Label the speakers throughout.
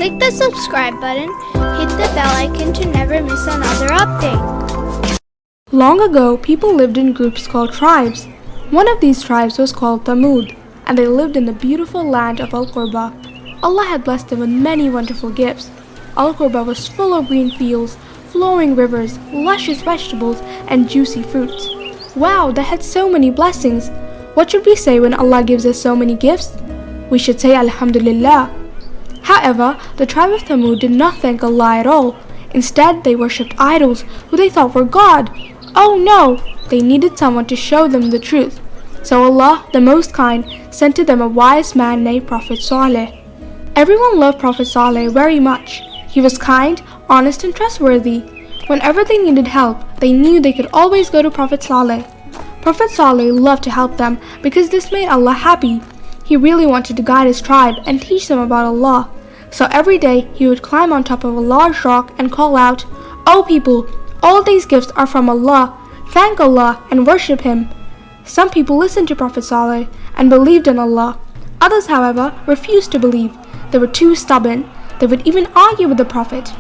Speaker 1: Click the subscribe button, hit the bell icon to never miss another update.
Speaker 2: Long ago, people lived in groups called tribes. One of these tribes was called Thamud, and they lived in the beautiful land of Al-Qurba. Allah had blessed them with many wonderful gifts. Al-Qurba was full of green fields, flowing rivers, luscious vegetables, and juicy fruits. Wow, they had so many blessings. What should we say when Allah gives us so many gifts? We should say Alhamdulillah. However, the tribe of Thamud did not thank Allah at all. Instead, they worshipped idols who they thought were God. Oh no! They needed someone to show them the truth. So Allah, the Most Kind, sent to them a wise man named Prophet Saleh. Everyone loved Prophet Saleh very much. He was kind, honest, and trustworthy. Whenever they needed help, they knew they could always go to Prophet Saleh. Prophet Saleh loved to help them because this made Allah happy. He really wanted to guide his tribe and teach them about Allah. So every day he would climb on top of a large rock and call out, "O people, all these gifts are from Allah. Thank Allah and worship Him." Some people listened to Prophet Saleh and believed in Allah. Others, however, refused to believe. They were too stubborn. They would even argue with the Prophet.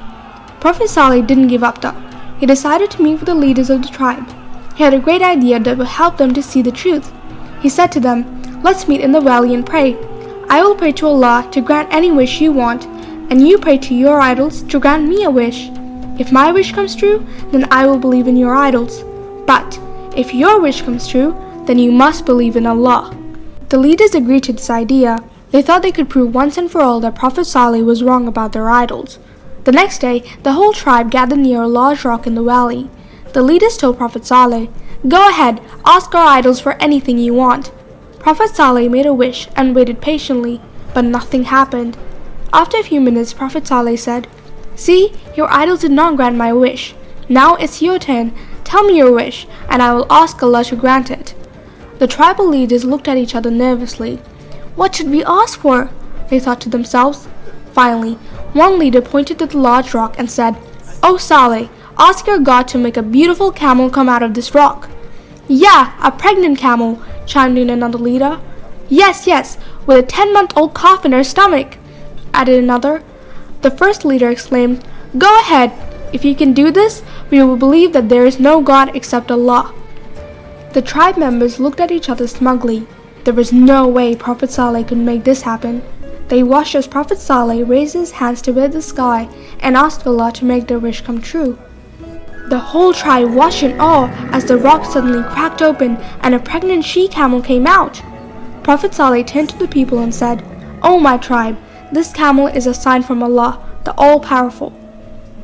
Speaker 2: Prophet Saleh didn't give up though. He decided to meet with the leaders of the tribe. He had a great idea that would help them to see the truth. He said to them, "Let's meet in the valley and pray. I will pray to Allah to grant any wish you want, and you pray to your idols to grant me a wish. If my wish comes true, then I will believe in your idols. But if your wish comes true, then you must believe in Allah." The leaders agreed to this idea. They thought they could prove once and for all that Prophet Saleh was wrong about their idols. The next day, the whole tribe gathered near a large rock in the valley. The leaders told Prophet Saleh, "Go ahead, ask our idols for anything you want." Prophet Saleh made a wish and waited patiently, but nothing happened. After a few minutes, Prophet Saleh said, "See, your idols did not grant my wish. Now it's your turn. Tell me your wish, and I will ask Allah to grant it." The tribal leaders looked at each other nervously. What should we ask for? They thought to themselves. Finally, one leader pointed to the large rock and said, "O Saleh, ask your God to make a beautiful camel come out of this rock." "Yeah, a pregnant camel," chimed in another leader. Yes, with a 10-month-old calf in her stomach," added another. The first leader exclaimed, "Go ahead. If you can do this, we will believe that there is no God except Allah." The tribe members looked at each other smugly. There was no way Prophet Saleh could make this happen. They watched as Prophet Saleh raised his hands toward the sky and asked Allah to make their wish come true. The whole tribe watched in awe as the rock suddenly cracked open and a pregnant she-camel came out. Prophet Saleh turned to the people and said, "O my tribe, this camel is a sign from Allah, the All-Powerful."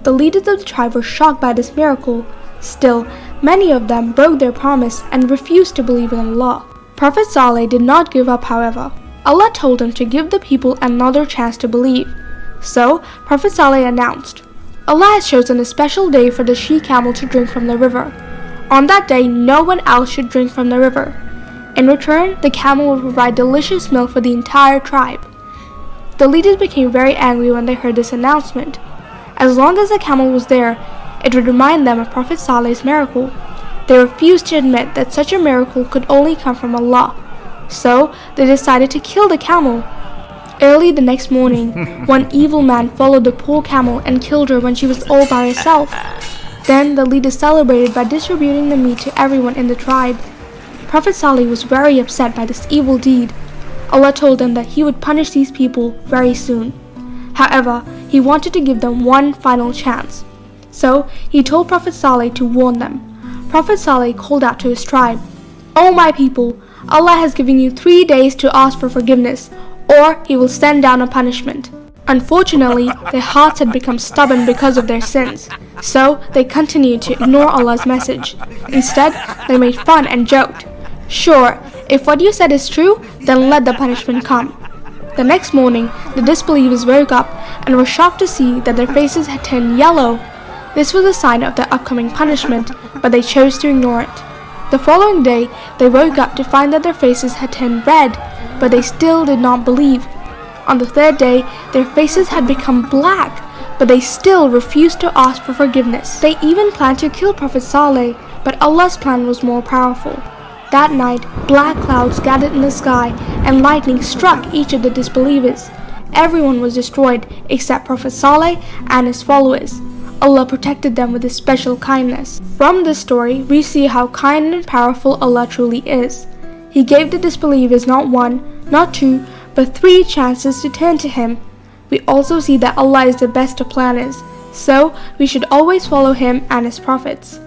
Speaker 2: The leaders of the tribe were shocked by this miracle. Still, many of them broke their promise and refused to believe in Allah. Prophet Saleh did not give up, however. Allah told him to give the people another chance to believe. So, Prophet Saleh announced, "Allah has chosen a special day for the she-camel to drink from the river. On that day, no one else should drink from the river. In return, the camel will provide delicious milk for the entire tribe." The leaders became very angry when they heard this announcement. As long as the camel was there, it would remind them of Prophet Saleh's miracle. They refused to admit that such a miracle could only come from Allah. So, they decided to kill the camel. Early the next morning, one evil man followed the poor camel and killed her when she was all by herself. Then the leaders celebrated by distributing the meat to everyone in the tribe. Prophet Saleh was very upset by this evil deed. Allah told them that He would punish these people very soon. However, He wanted to give them one final chance. So, He told Prophet Saleh to warn them. Prophet Saleh called out to his tribe, "O my people, Allah has given you 3 days to ask for forgiveness, or He will send down a punishment." Unfortunately, their hearts had become stubborn because of their sins, so they continued to ignore Allah's message. Instead, they made fun and joked, "Sure, if what you said is true, then let the punishment come." The next morning, the disbelievers woke up and were shocked to see that their faces had turned yellow. This was a sign of their upcoming punishment, but they chose to ignore it. The following day, they woke up to find that their faces had turned red, but they still did not believe. On the third day, their faces had become black, but they still refused to ask for forgiveness. They even planned to kill Prophet Saleh, but Allah's plan was more powerful. That night, black clouds gathered in the sky, and lightning struck each of the disbelievers. everyone was destroyed except Prophet Saleh and his followers. Allah protected them with His special kindness. From this story, we see how kind and powerful Allah truly is. He gave the disbelievers not one, not two, but 3 chances to turn to Him. We also see that Allah is the best of planners, so we should always follow Him and His prophets.